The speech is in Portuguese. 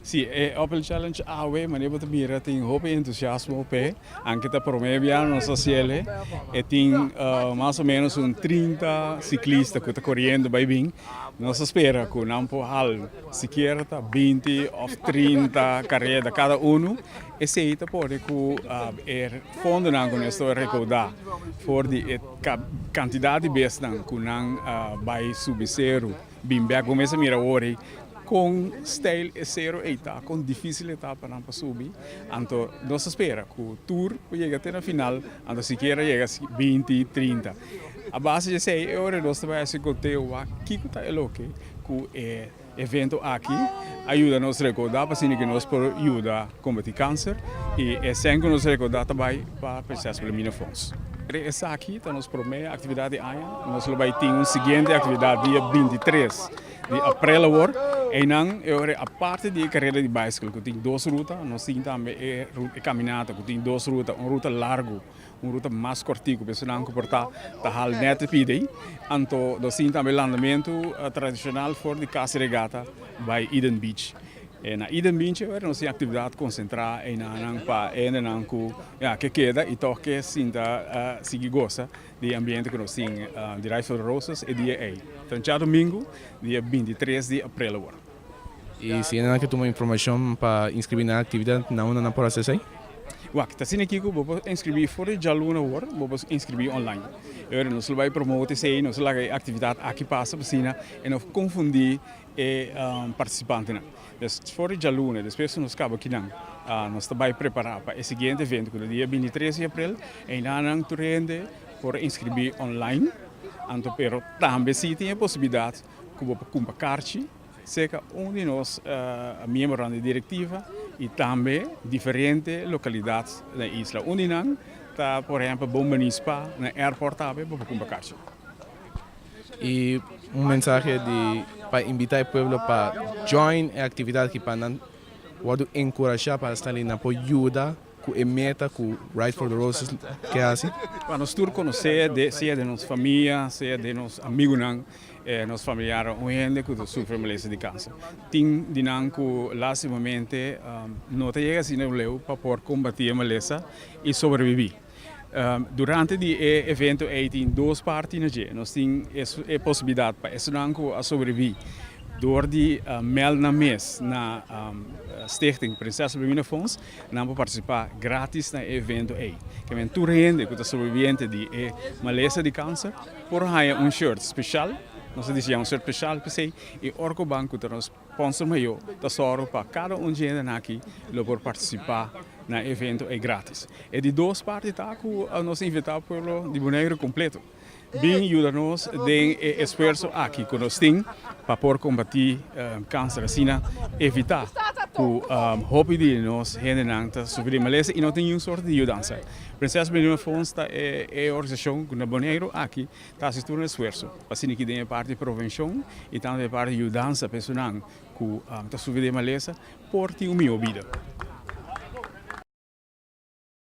Sì, e Opel Challenge AW, ma ne potete mira tem hope entusiasmo pe, anche da promovia no sociale, e tem mais ou menos 30 ciclistas que estão correndo bem bem. Nós espera que não hal sequer 20 ou 30 carreiras cada um, e se aí pode que fundo não com isso recordar, for de quantidade de vezes que não vai subir zero, bem bem começa a mirar hoje com style e zero etapa, com difícil etapa para subir. Então, nós espera que o tour chegue até na final, então sequer chega a 20, 30. A base de 6 euros, nós vamos fazer conteúdo aqui que está que o evento aqui ajuda-nos a recordar para que nós podemos ajudar a combater câncer e sem que nos recordar também para o processo de minifons. Essa aqui está nos primeira atividade aia, nós vamos ter uma seguinte atividade dia 23 de abril e não a parte de carreira de bicycle que tem duas rutas, nós temos também a caminhada que tem duas rutas, uma ruta larga, uma ruta mais curtinha, para não comportar a hal net pide. Então nós temos também o andamento tradicional for de caça regata by Eden Beach. Na Eden Beach nós temos atividade concentrada em que queda e toque sinta se gosta do ambiente que nós temos de Rise for the Roses e dia 8. Então, domingo, dia 23 de abril. E se ainda que toma informação para inscrever na atividade, não pode acessar? Tá sendo aqui que eu vou inscrever fora de aluno agora, vou inscrever online. Agora nós vamos promover isso, nós vamos atividade aqui passa por cima e não confundir participantes. Então, fora de aluno, depois nós acabamos aqui nós estamos preparados para o seguinte evento, que é dia 23 de abril, e nós turende por inscrever online. Então, pero também se tem a possibilidade que vou comprar carta, seja um de nós membros da diretiva e também diferentes localidades da isla. Onde não está, por exemplo, bom municipal, na aeroporto também, para comprar carta. E mensagem para invitar o povo para join a atividade que para pode encorajar para estar ali na ajuda com a meta com Rise for the Roses que é assim. Para nós todos conhecer, seja de nossa família, seja de nossos amigos, nossos familiares, ou gente que sofre de câncer. Tem de nós que, lastimamente, não chega assim no leu para poder combater a maleza e sobreviver. Durante o evento, tem duas partes, nós temos a possibilidade para esse a sobreviver. Door die meld na mês na Stichting Princesa Wilhelmina Fonds, nós vamos participar grátis no evento aí. Que vem toda gente que está sobrevivente de maleza de câncer, por aí shirt especial, nós dizemos shirt especial para você e Orco Banco que nos sponsor maior, tesouro para cada gente aqui, para participar no evento é grátis. E de duas partes tá que nós invitamos para de boneiro completo. Bem ajuda-nos de esforço aqui que nós temos para poder combater câncer, assim, evitar que o hobby de nós gente sofrer maleza e não tem nenhuma sorte de ajuda. Princesa Wilhelmina Fonds é a organização que na Boneiro aqui está assistindo um esforço. Assim que tem a parte de prevenção e também a parte de ajuda pessoal que está sofrendo maleza por ter uma melhor vida.